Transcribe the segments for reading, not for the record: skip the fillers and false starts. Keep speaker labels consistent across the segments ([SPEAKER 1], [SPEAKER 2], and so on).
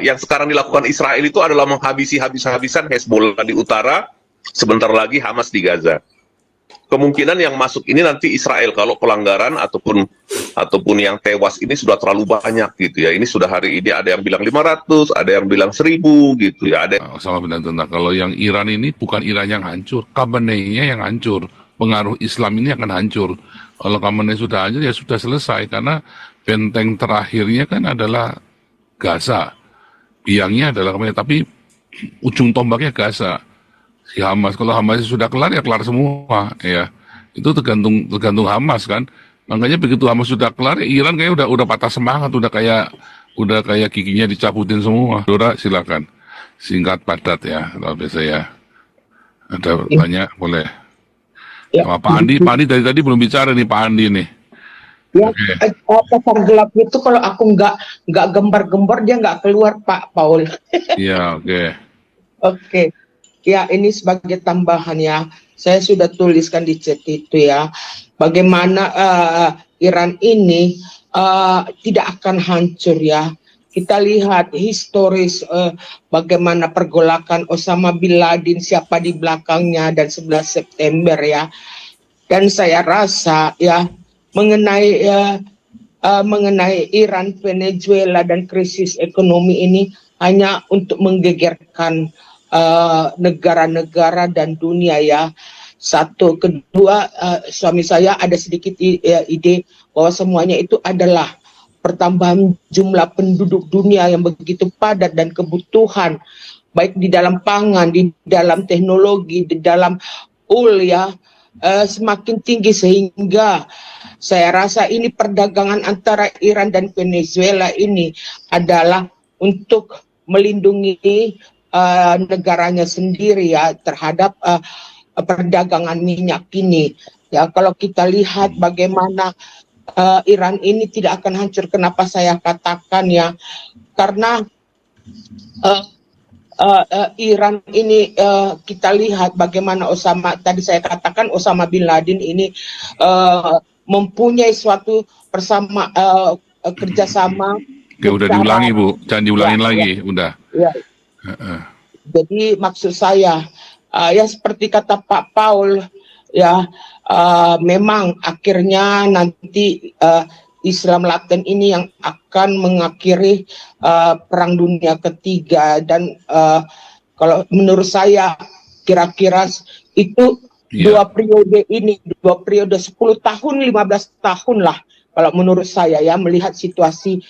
[SPEAKER 1] Yang sekarang dilakukan Israel itu adalah menghabisi habis-habisan Hezbollah di utara, sebentar lagi Hamas di Gaza. Kemungkinan yang masuk ini nanti Israel kalau pelanggaran ataupun yang tewas ini sudah terlalu banyak gitu ya. Ini sudah hari ini ada yang bilang 500, ada yang bilang 1000 gitu ya.
[SPEAKER 2] Sama benar tentang kalau yang Iran ini bukan Iran yang hancur, Khamenei-nya yang hancur. Pengaruh Islam ini akan hancur. Kalau Khamenei sudah hancur ya sudah selesai karena benteng terakhirnya kan adalah Gaza. Biangnya adalah Khamenei, tapi ujung tombaknya Gaza. Si Hamas, kalau Hamas sudah kelar ya kelar semua ya. Itu tergantung Hamas kan. Makanya begitu Hamas sudah kelar, ya Iran kayaknya udah patah semangat, udah kayak giginya dicabutin semua. Dora silakan. Singkat padat ya, kalau biasa ya. Ada banyak boleh.
[SPEAKER 3] Ya.
[SPEAKER 2] Sama Pak Andi dari tadi belum bicara nih Pak Andi nih.
[SPEAKER 3] Ya, pasar gelap itu kalau aku nggak gembar-gembar dia nggak keluar Pak Paul.
[SPEAKER 2] Iya, oke.
[SPEAKER 3] Oke. Ya, ini sebagai tambahan ya. Saya sudah tuliskan di chat itu ya. Bagaimana Iran ini tidak akan hancur ya. Kita lihat historis bagaimana pergolakan Osama bin Laden, siapa di belakangnya, dan 11 September ya. Dan saya rasa ya mengenai Iran, Venezuela, dan krisis ekonomi ini hanya untuk menggegerkan negara-negara dan dunia ya. Satu, kedua, suami saya ada sedikit ide bahwa semuanya itu adalah pertambahan jumlah penduduk dunia yang begitu padat dan kebutuhan baik di dalam pangan, di dalam teknologi, di dalam ya semakin tinggi, sehingga saya rasa ini perdagangan antara Iran dan Venezuela ini adalah untuk melindungi negaranya sendiri ya terhadap perdagangan minyak ini ya. Kalau kita lihat bagaimana Iran ini tidak akan hancur, kenapa saya katakan ya, karena Iran ini kita lihat bagaimana tadi saya katakan Osama bin Laden ini mempunyai suatu kerjasama.
[SPEAKER 2] Oke, udah diulangi Bu, jangan diulangin lagi, udah.
[SPEAKER 3] Ya. Jadi maksud saya ya seperti kata Pak Paul ya, memang akhirnya nanti Islam Laten ini yang akan mengakhiri Perang Dunia Ketiga, dan kalau menurut saya kira-kira itu dua periode 10 tahun 15 tahun lah kalau menurut saya ya, melihat situasi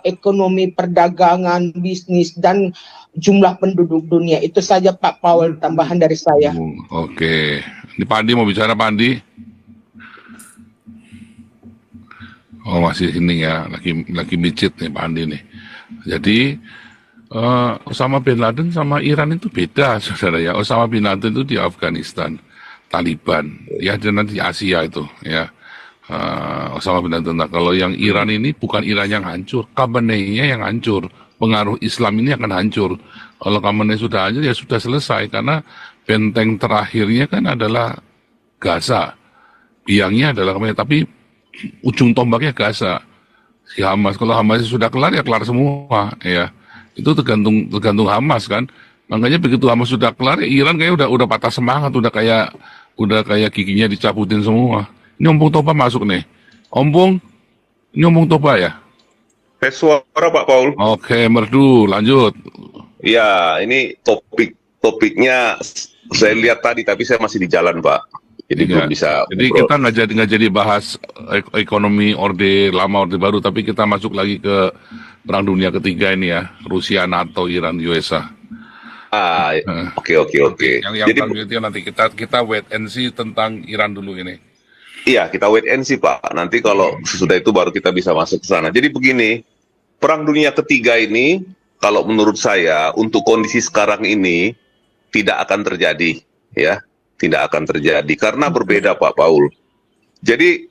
[SPEAKER 3] ekonomi, perdagangan, bisnis, dan jumlah penduduk dunia. Itu saja Pak Paul, tambahan dari saya.
[SPEAKER 2] Oke. Ini Pak Andi mau bicara, Pak Andi? Oh, masih ini ya, lagi micit nih Pak Andi nih. Jadi Osama bin Laden sama Iran itu beda, saudara ya. Osama bin Laden itu di Afghanistan, Taliban, ya, dan nanti Asia itu ya. Osama bin Laden. Nah, kalau yang Iran ini bukan Iran yang hancur, Khamenei-nya yang hancur. Pengaruh Islam ini akan hancur. Kalau Khamenei sudah hancur ya sudah selesai karena benteng terakhirnya kan adalah Gaza. Biangnya adalah Khamenei, tapi ujung tombaknya Gaza. Si Hamas, kalau Hamas sudah kelar ya kelar semua ya. Itu tergantung Hamas kan. Makanya begitu Hamas sudah kelar ya Iran kayaknya udah patah semangat, udah kayak giginya dicabutin semua. Ini Ompong Toba masuk nih. Ompong, ini Ompong Toba ya?
[SPEAKER 1] Suara Pak Paul.
[SPEAKER 2] Oke, merdu, lanjut.
[SPEAKER 1] Ya, ini topiknya saya lihat tadi, tapi saya masih di jalan Pak. Jadi belum bisa.
[SPEAKER 2] Jadi kita nggak jadi bahas ekonomi Orde Lama, Orde Baru, tapi kita masuk lagi ke Perang Dunia Ketiga ini ya, Rusia, NATO, Iran, USA.
[SPEAKER 1] Oke.
[SPEAKER 2] Yang jadi nanti kita wait and see tentang Iran dulu ini.
[SPEAKER 1] Iya, kita wait and see Pak. Nanti kalau sesudah itu baru kita bisa masuk ke sana. Jadi begini, Perang Dunia Ketiga ini, kalau menurut saya, untuk kondisi sekarang ini, tidak akan terjadi. Ya, tidak akan terjadi. Karena berbeda Pak Paul. Jadi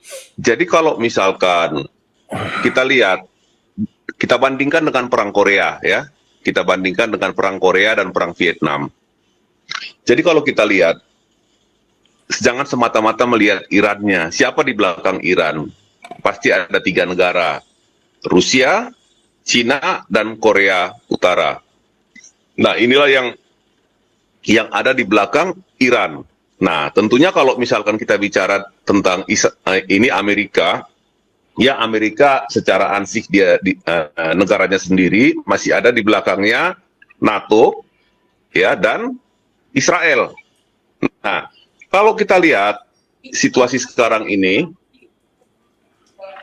[SPEAKER 1] kalau misalkan kita lihat, kita bandingkan dengan Perang Korea, ya. Kita bandingkan dengan Perang Korea dan Perang Vietnam. Jadi kalau kita lihat, jangan semata-mata melihat Irannya. Siapa di belakang Iran? Pasti ada 3 negara. Rusia, Cina dan Korea Utara. Nah, inilah yang ada di belakang Iran. Nah, tentunya kalau misalkan kita bicara tentang ini Amerika, ya Amerika secara ansih dia negaranya sendiri, masih ada di belakangnya NATO, ya, dan Israel. Nah, kalau kita lihat situasi sekarang ini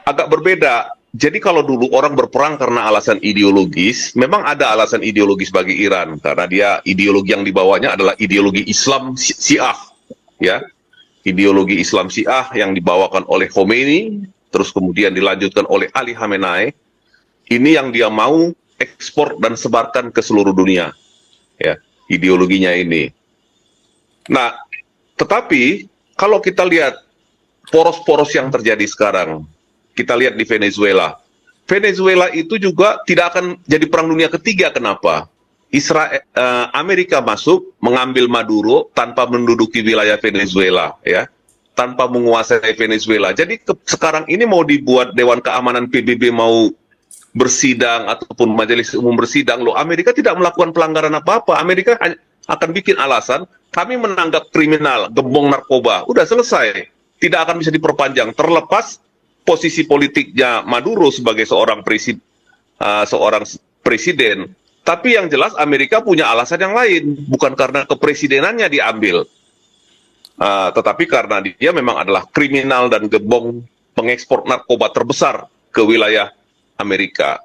[SPEAKER 1] agak berbeda. Jadi kalau dulu orang berperang karena alasan ideologis, memang ada alasan ideologis bagi Iran karena dia ideologi yang dibawanya adalah ideologi Islam Syiah, ya, ideologi Islam Syiah yang dibawakan oleh Khomeini, terus kemudian dilanjutkan oleh Ali Khamenei. Ini yang dia mau ekspor dan sebarkan ke seluruh dunia, ya, ideologinya ini. Nah, tetapi kalau kita lihat poros-poros yang terjadi sekarang, kita lihat di Venezuela. Venezuela itu juga tidak akan jadi perang dunia ketiga. Kenapa? Amerika masuk mengambil Maduro tanpa menduduki wilayah Venezuela, ya, tanpa menguasai Venezuela. Jadi sekarang ini mau dibuat Dewan Keamanan PBB mau bersidang ataupun Majelis Umum bersidang, loh, Amerika tidak melakukan pelanggaran apa-apa. Amerika akan bikin alasan kami menanggap kriminal, gembong narkoba, udah selesai, tidak akan bisa diperpanjang, terlepas posisi politiknya Maduro sebagai seorang presiden. Tapi yang jelas Amerika punya alasan yang lain, bukan karena kepresidenannya diambil, tetapi karena dia memang adalah kriminal dan gembong pengekspor narkoba terbesar ke wilayah Amerika.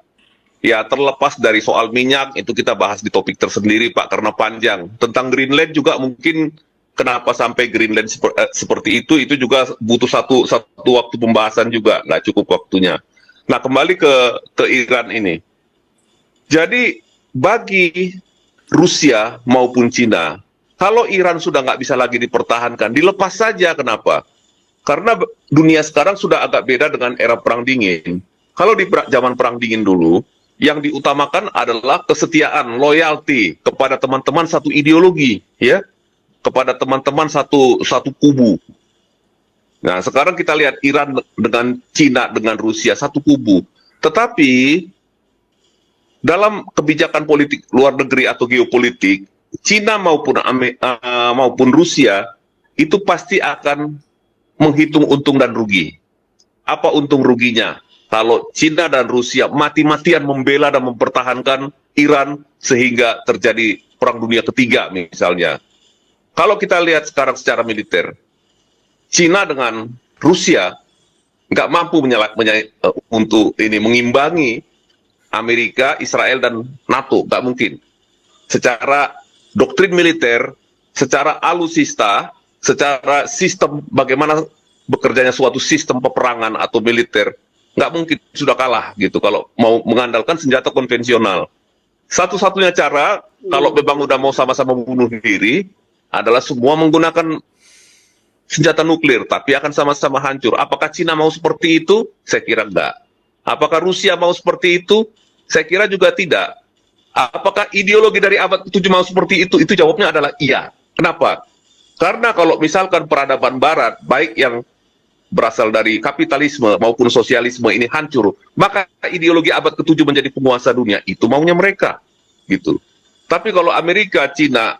[SPEAKER 1] Ya, terlepas dari soal minyak, itu kita bahas di topik tersendiri, Pak, karena panjang. Tentang Greenland juga mungkin kenapa sampai Greenland seperti itu juga butuh satu waktu pembahasan juga, nggak cukup waktunya. Nah, kembali ke Iran ini. Jadi, bagi Rusia maupun Cina, kalau Iran sudah nggak bisa lagi dipertahankan, dilepas saja. Kenapa? Karena dunia sekarang sudah agak beda dengan era Perang Dingin. Kalau di zaman Perang Dingin dulu, yang diutamakan adalah kesetiaan, loyalty kepada teman-teman satu ideologi, ya, kepada teman-teman satu kubu. Nah, sekarang kita lihat Iran dengan Cina, dengan Rusia, satu kubu. Tetapi, dalam kebijakan politik luar negeri atau geopolitik, Cina maupun Rusia, itu pasti akan menghitung untung dan rugi. Apa untung ruginya? Kalau Cina dan Rusia mati-matian membela dan mempertahankan Iran sehingga terjadi Perang Dunia Ketiga misalnya. Kalau kita lihat sekarang secara militer, Cina dengan Rusia nggak mampu untuk ini mengimbangi Amerika, Israel, dan NATO, nggak mungkin. Secara doktrin militer, secara alusista, secara sistem bagaimana bekerjanya suatu sistem peperangan atau militer, nggak mungkin, sudah kalah gitu kalau mau mengandalkan senjata konvensional. Satu-satunya cara, kalau memang udah mau sama-sama bunuh diri, adalah semua menggunakan senjata nuklir, tapi akan sama-sama hancur. Apakah Cina mau seperti itu? Saya kira enggak. Apakah Rusia mau seperti itu? Saya kira juga tidak. Apakah ideologi dari abad ke-7 mau seperti itu? Itu jawabnya adalah iya. Kenapa? Karena kalau misalkan peradaban Barat, baik yang berasal dari kapitalisme maupun sosialisme ini hancur, maka ideologi abad ke-7 menjadi penguasa dunia. Itu maunya mereka, gitu. Tapi kalau Amerika, Cina,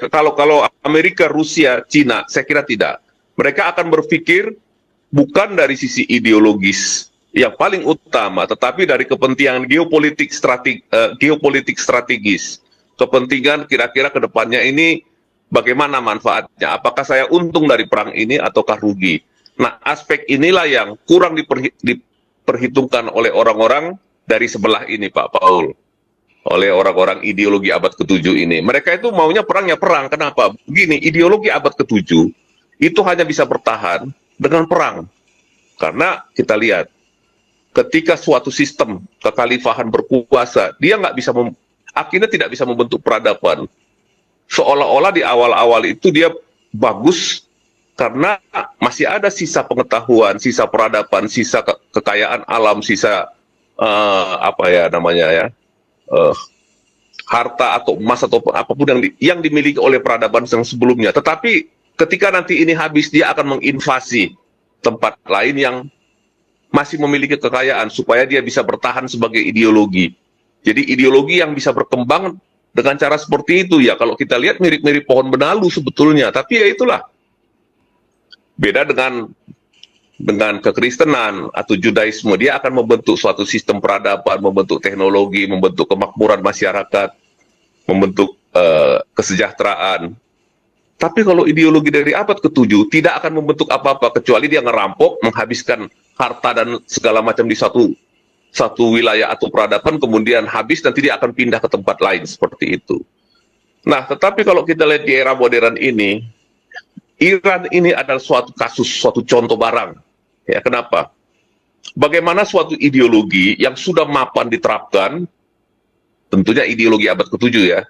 [SPEAKER 1] kalau Amerika, Rusia, Cina, saya kira tidak. Mereka akan berpikir bukan dari sisi ideologis yang paling utama, tetapi dari kepentingan geopolitik strategis. Kepentingan kira-kira ke depannya ini bagaimana manfaatnya? Apakah saya untung dari perang ini ataukah rugi? Nah, aspek inilah yang kurang diperhitungkan oleh orang-orang dari sebelah ini, Pak Paul. Oleh orang-orang ideologi abad ke-7 ini. Mereka itu maunya perang ya perang. Kenapa? Begini, ideologi abad ke-7 itu hanya bisa bertahan dengan perang. Karena kita lihat, ketika suatu sistem kekhalifahan berkuasa, dia nggak bisa, akhirnya tidak bisa membentuk peradaban. Seolah-olah di awal-awal itu dia bagus, karena masih ada sisa pengetahuan, sisa peradaban, sisa kekayaan alam, sisa harta atau emas atau apapun yang dimiliki oleh peradaban yang sebelumnya. Tetapi ketika nanti ini habis, dia akan menginvasi tempat lain yang masih memiliki kekayaan supaya dia bisa bertahan sebagai ideologi. Jadi ideologi yang bisa berkembang dengan cara seperti itu ya, kalau kita lihat mirip-mirip pohon benalu sebetulnya, tapi ya itulah. Beda dengan kekristenan atau Judaisme, dia akan membentuk suatu sistem peradaban, membentuk teknologi, membentuk kemakmuran masyarakat, membentuk kesejahteraan. Tapi kalau ideologi dari abad ke-7 tidak akan membentuk apa-apa kecuali dia ngerampok, menghabiskan harta dan segala macam di satu wilayah atau peradaban, kemudian habis dan tidak akan pindah ke tempat lain seperti itu. Nah, tetapi kalau kita lihat di era modern ini, Iran ini adalah suatu kasus, suatu contoh barang. Ya, kenapa? Bagaimana suatu ideologi yang sudah mapan diterapkan, tentunya ideologi abad ke-7 ya,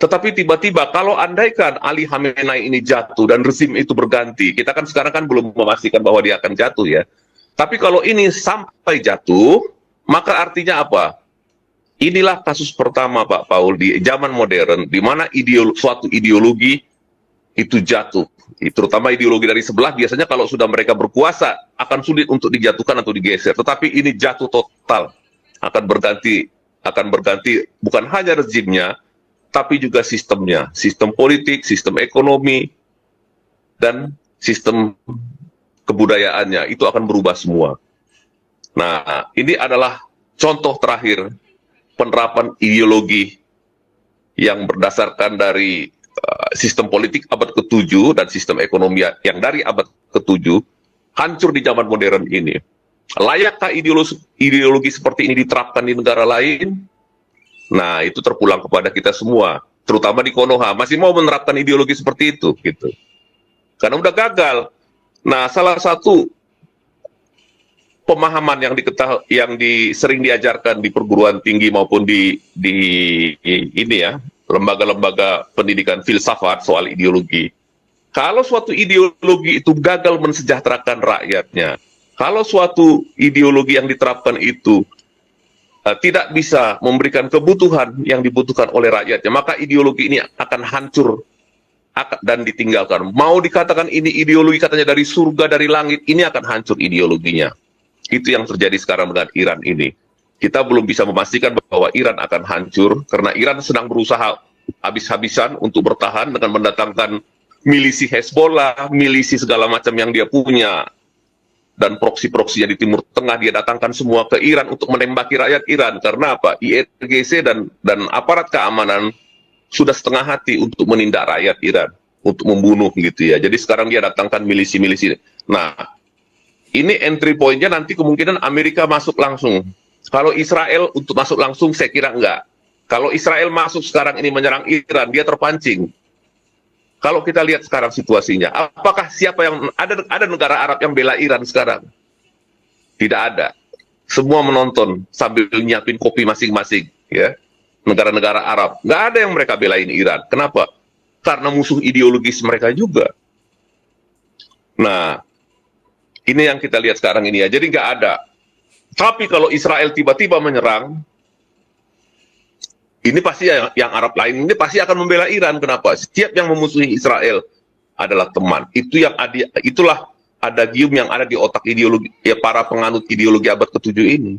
[SPEAKER 1] tetapi tiba-tiba kalau andaikan Ali Khamenei ini jatuh dan rezim itu berganti, kita kan sekarang kan belum memastikan bahwa dia akan jatuh ya. Tapi kalau ini sampai jatuh, maka artinya apa? Inilah kasus pertama Pak Paul di zaman modern, di mana suatu ideologi itu jatuh. Terutama ideologi dari sebelah, biasanya kalau sudah mereka berkuasa, akan sulit untuk dijatuhkan atau digeser. Tetapi ini jatuh total, akan berganti bukan hanya rezimnya, tapi juga sistemnya, sistem politik, sistem ekonomi, dan sistem kebudayaannya, itu akan berubah semua. Nah, ini adalah contoh terakhir penerapan ideologi yang berdasarkan dari sistem politik abad ke-7 dan sistem ekonomi yang dari abad ke-7 hancur di zaman modern ini. Layakkah ideologi seperti ini diterapkan di negara lain? Nah, itu terpulang kepada kita semua, terutama di Konoha, masih mau menerapkan ideologi seperti itu, gitu. Karena udah gagal. Nah, salah satu pemahaman yang sering diajarkan di perguruan tinggi maupun di ini ya, lembaga-lembaga pendidikan filsafat soal ideologi. Kalau suatu ideologi itu gagal mensejahterakan rakyatnya, kalau suatu ideologi yang diterapkan itu tidak bisa memberikan kebutuhan yang dibutuhkan oleh rakyatnya, maka ideologi ini akan hancur dan ditinggalkan. Mau dikatakan ini ideologi katanya dari surga, dari langit, ini akan hancur ideologinya. Itu yang terjadi sekarang dengan Iran ini. Kita belum bisa memastikan bahwa Iran akan hancur, karena Iran sedang berusaha habis-habisan untuk bertahan dengan mendatangkan milisi Hezbollah, milisi segala macam yang dia punya, dan proksi-proksinya di Timur Tengah dia datangkan semua ke Iran untuk menembaki rakyat Iran. Karena apa? IRGC dan aparat keamanan sudah setengah hati untuk menindak rakyat Iran, untuk membunuh gitu ya. Jadi sekarang dia datangkan milisi-milisi. Nah, ini entry point-nya nanti kemungkinan Amerika masuk langsung. Kalau Israel untuk masuk langsung saya kira enggak. Kalau Israel masuk sekarang ini menyerang Iran, dia terpancing. Kalau kita lihat sekarang situasinya, apakah ada negara Arab yang bela Iran sekarang? Tidak ada. Semua menonton sambil nyiapin kopi masing-masing, ya. Negara-negara Arab, nggak ada yang mereka belain Iran. Kenapa? Karena musuh ideologis mereka juga. Nah, ini yang kita lihat sekarang ini ya. Jadi nggak ada. Tapi kalau Israel tiba-tiba menyerang, ini pasti yang Arab lain ini pasti akan membela Iran. Kenapa? Setiap yang memusuhi Israel adalah teman. Itulah adagium yang ada di otak ideologi ya para penganut ideologi abad ke-7 ini.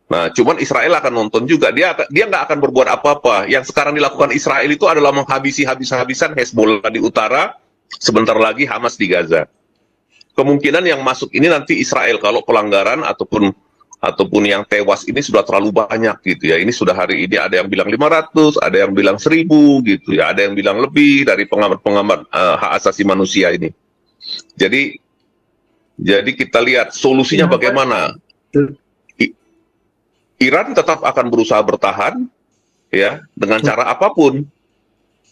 [SPEAKER 1] Nah, cuman Israel akan nonton juga. Dia nggak akan berbuat apa-apa. Yang sekarang dilakukan Israel itu adalah menghabisi habis-habisan Hezbollah di utara, sebentar lagi Hamas di Gaza. Kemungkinan yang masuk ini nanti Israel kalau pelanggaran ataupun yang tewas ini sudah terlalu banyak gitu ya. Ini sudah hari ini ada yang bilang 500, ada yang bilang 1000 gitu ya. Ada yang bilang lebih dari pengamat-pengamat hak asasi manusia ini. Jadi kita lihat solusinya bagaimana. Iran tetap akan berusaha bertahan ya dengan cara apapun.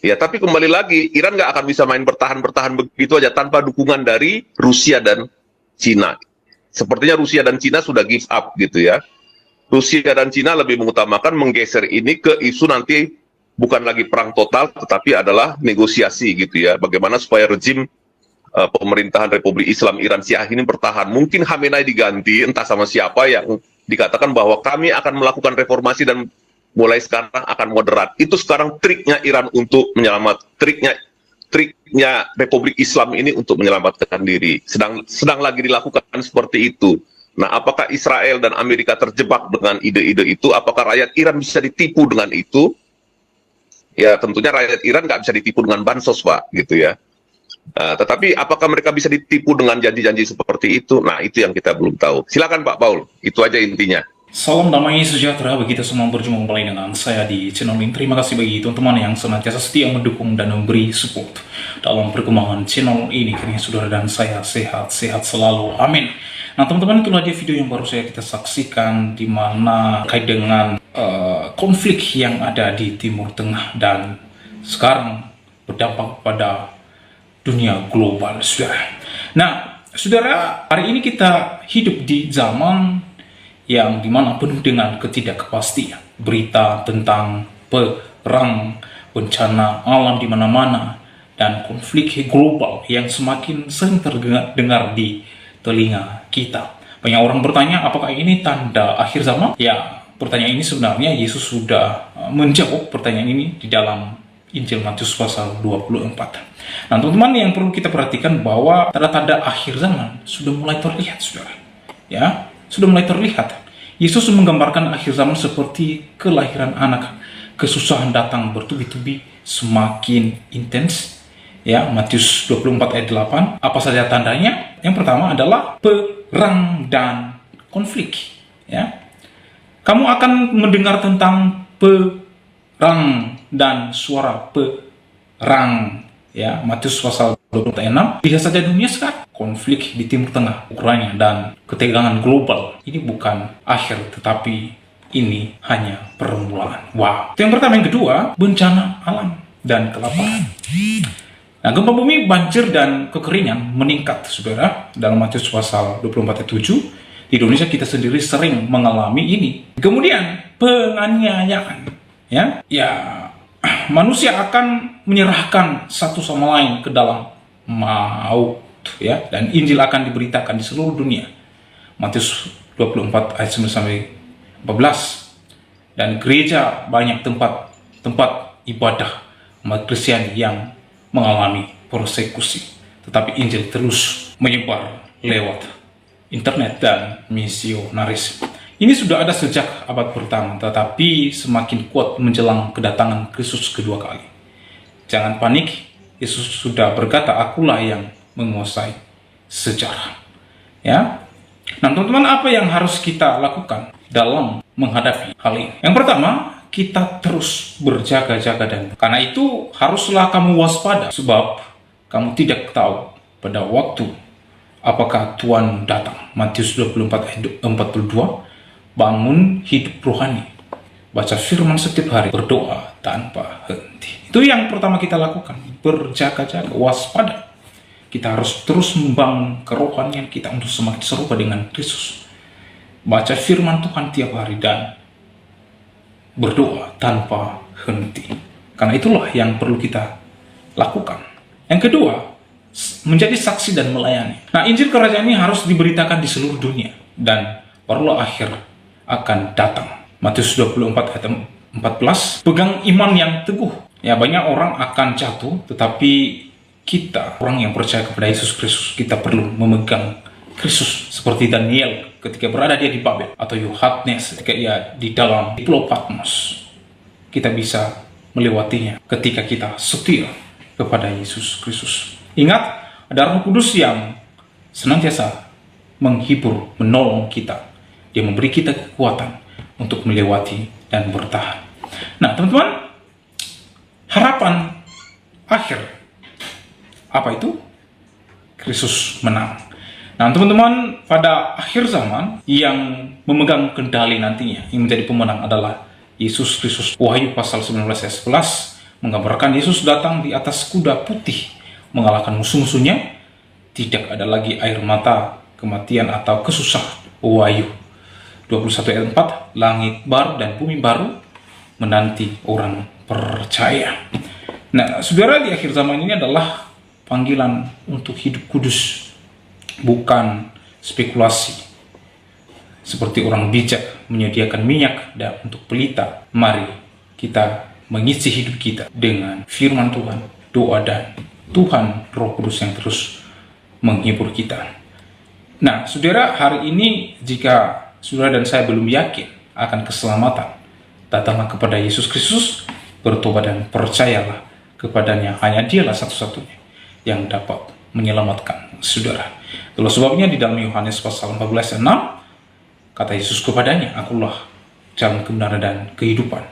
[SPEAKER 1] Ya, tapi kembali lagi Iran nggak akan bisa main bertahan begitu aja tanpa dukungan dari Rusia dan Cina. Sepertinya Rusia dan Cina sudah give up gitu ya. Rusia dan Cina lebih mengutamakan menggeser ini ke isu nanti bukan lagi perang total, tetapi adalah negosiasi gitu ya. Bagaimana supaya rejim pemerintahan Republik Islam Iran Syiah ini bertahan. Mungkin Khamenei diganti entah sama siapa yang dikatakan bahwa kami akan melakukan reformasi dan mulai sekarang akan moderat. Itu sekarang triknya Iran untuk triknya Republik Islam ini untuk menyelamatkan diri. Sedang lagi dilakukan seperti itu. Nah, apakah Israel dan Amerika terjebak dengan ide-ide itu? Apakah rakyat Iran bisa ditipu dengan itu? Ya, tentunya rakyat Iran nggak bisa ditipu dengan bansos, Pak, gitu ya. Tetapi apakah mereka bisa ditipu dengan janji-janji seperti itu? Nah, itu yang kita belum tahu. Silakan Pak Paul, itu aja intinya.
[SPEAKER 4] Salam damai sejahtera bagi kita semua, berjumpa kembali dengan saya di channel ini. Terima kasih bagi teman-teman yang senantiasa setia mendukung dan memberi support dalam perkembangan channel ini. Kiranya saudara dan saya sehat-sehat selalu. Amin. Nah teman-teman, itulah dia video yang baru kita saksikan, di mana terkait dengan konflik yang ada di Timur Tengah dan sekarang berdampak pada dunia global, saudara. Nah, saudara, hari ini kita hidup di zaman yang dimana penuh dengan ketidakpastian, berita tentang perang, bencana alam di mana-mana, dan konflik global yang semakin sering terdengar di telinga kita. Banyak orang bertanya, apakah ini tanda akhir zaman? Ya, pertanyaan ini sebenarnya Yesus sudah menjawab pertanyaan ini di dalam Injil Matius pasal 24. Nah, teman-teman, yang perlu kita perhatikan bahwa tanda-tanda akhir zaman sudah mulai terlihat, saudara. Ya, sudah mulai terlihat. Yesus menggambarkan akhir zaman seperti kelahiran anak. Kesusahan datang bertubi-tubi, semakin intens. Ya, Matius 24 ayat 8. Apa saja tandanya? Yang pertama adalah perang dan konflik. Ya, kamu akan mendengar tentang perang dan suara perang. Ya, Matius pasal 24 ayat 6. Lihat saja dunia sekarang, konflik di Timur Tengah, Ukraina, dan ketegangan global. Ini bukan akhir, tetapi ini hanya permulaan. Wow. Itu yang pertama. Yang kedua, bencana alam dan kelaparan. Nah, gempa bumi, banjir, dan kekeringan meningkat, saudara. Dalam Matius pasal 24 ayat 7, di Indonesia kita sendiri sering mengalami ini. Kemudian, penganiayaan. Ya, manusia akan menyerahkan satu sama lain ke dalam maut, ya, dan Injil akan diberitakan di seluruh dunia. Matius 24 ayat 9 sampai 14. Dan gereja, banyak tempat ibadah umat Kristiani yang mengalami persekusi, tetapi Injil terus menyebar lewat internet dan misionaris. Ini sudah ada sejak abad pertama, tetapi semakin kuat menjelang kedatangan Kristus kedua kali. Jangan panik, Yesus sudah berkata, akulah yang menguasai sejarah. Ya. Nah, teman-teman, apa yang harus kita lakukan dalam menghadapi hal ini? Yang pertama, kita terus berjaga-jaga, dan karena itu haruslah kamu waspada, sebab kamu tidak tahu pada waktu apakah Tuhan datang. Matius 24 ayat 42. Bangun hidup rohani, baca firman setiap hari, berdoa tanpa henti. Itu yang pertama kita lakukan, berjaga-jaga, waspada. Kita harus terus membangun kerohanian kita untuk semakin serupa dengan Kristus. Baca firman Tuhan tiap hari dan berdoa tanpa henti. Karena itulah yang perlu kita lakukan. Yang kedua, menjadi saksi dan melayani. Nah, Injil Kerajaan ini harus diberitakan di seluruh dunia, dan barulah akhir akan datang. Matius 24 ayat 14. Pegang iman yang teguh. Ya, banyak orang akan jatuh, tetapi kita, orang yang percaya kepada Yesus Kristus, kita perlu memegang Kristus. Seperti Daniel ketika berada dia di Babel, atau Yohanes ketika ia di dalam Pulau Patmos. Kita bisa melewatinya ketika kita setia kepada Yesus Kristus. Ingat, ada Roh Kudus yang senantiasa menghibur, menolong kita. Dia memberi kita kekuatan untuk melewati dan bertahan. Nah, teman-teman, harapan akhir apa itu? Kristus menang. Nah, teman-teman, pada akhir zaman yang memegang kendali nantinya, yang menjadi pemenang adalah Yesus Kristus. Wahyu pasal 19 ayat 11 menggambarkan Yesus datang di atas kuda putih, mengalahkan musuh-musuhnya. Tidak ada lagi air mata, kematian, atau kesusahan. Wahyu 21 ayat 4, langit baru dan bumi baru menanti orang percaya. Nah, saudara, di akhir zaman ini adalah panggilan untuk hidup kudus, bukan spekulasi. Seperti orang bijak menyediakan minyak dan untuk pelita, mari kita mengisi hidup kita dengan firman Tuhan, doa, dan Tuhan Roh Kudus yang terus menghibur kita. Nah, saudara, hari ini jika saudara dan saya belum yakin akan keselamatan, datanglah kepada Yesus Kristus, bertobat dan percayalah kepadanya. Hanya Dialah satu-satunya yang dapat menyelamatkan saudara. Itulah sebabnya di dalam Yohanes pasal 14 ayat 6, kata Yesus kepadanya, "Akulah jalan, kebenaran, dan kehidupan.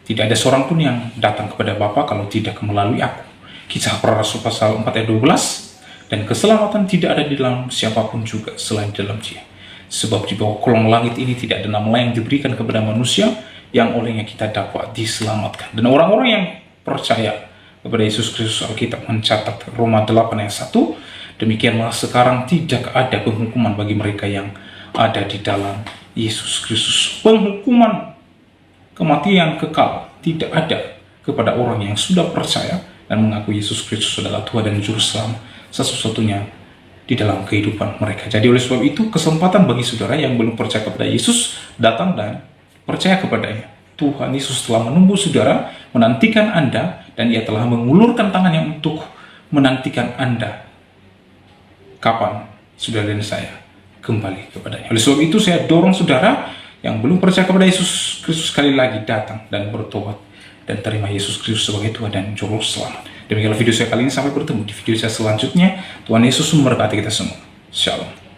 [SPEAKER 4] Tidak ada seorang pun yang datang kepada Bapa kalau tidak melalui aku." Kisah Para Rasul pasal 4 ayat 12, "Dan keselamatan tidak ada di dalam siapapun juga selain dalam Dia. Sebab di bawah kolong langit ini tidak ada nama lain yang diberikan kepada manusia yang olehnya kita dapat diselamatkan." Dan orang-orang yang percaya kepada Yesus Kristus, Alkitab mencatat Roma 8 ayat 1, "Demikianlah sekarang tidak ada penghukuman bagi mereka yang ada di dalam Yesus Kristus." Penghukuman kematian kekal tidak ada kepada orang yang sudah percaya dan mengaku Yesus Kristus adalah Tuhan dan Juru Selamat satu-satunya di dalam kehidupan mereka. Jadi oleh sebab itu, kesempatan bagi saudara yang belum percaya kepada Yesus, datang dan percaya kepadanya. Tuhan Yesus telah menunggu saudara, menantikan Anda, dan Ia telah mengulurkan tangannya untuk menantikan Anda. Kapan saudara dan saya kembali kepadanya? Oleh sebab itu, saya dorong saudara yang belum percaya kepada Yesus Kristus sekali lagi datang dan bertobat dan terima Yesus Kristus sebagai Tuhan dan Juru Selamat. Demikianlah video saya kali ini, sampai bertemu di video saya selanjutnya. Tuhan Yesus memberkati kita semua. Shalom.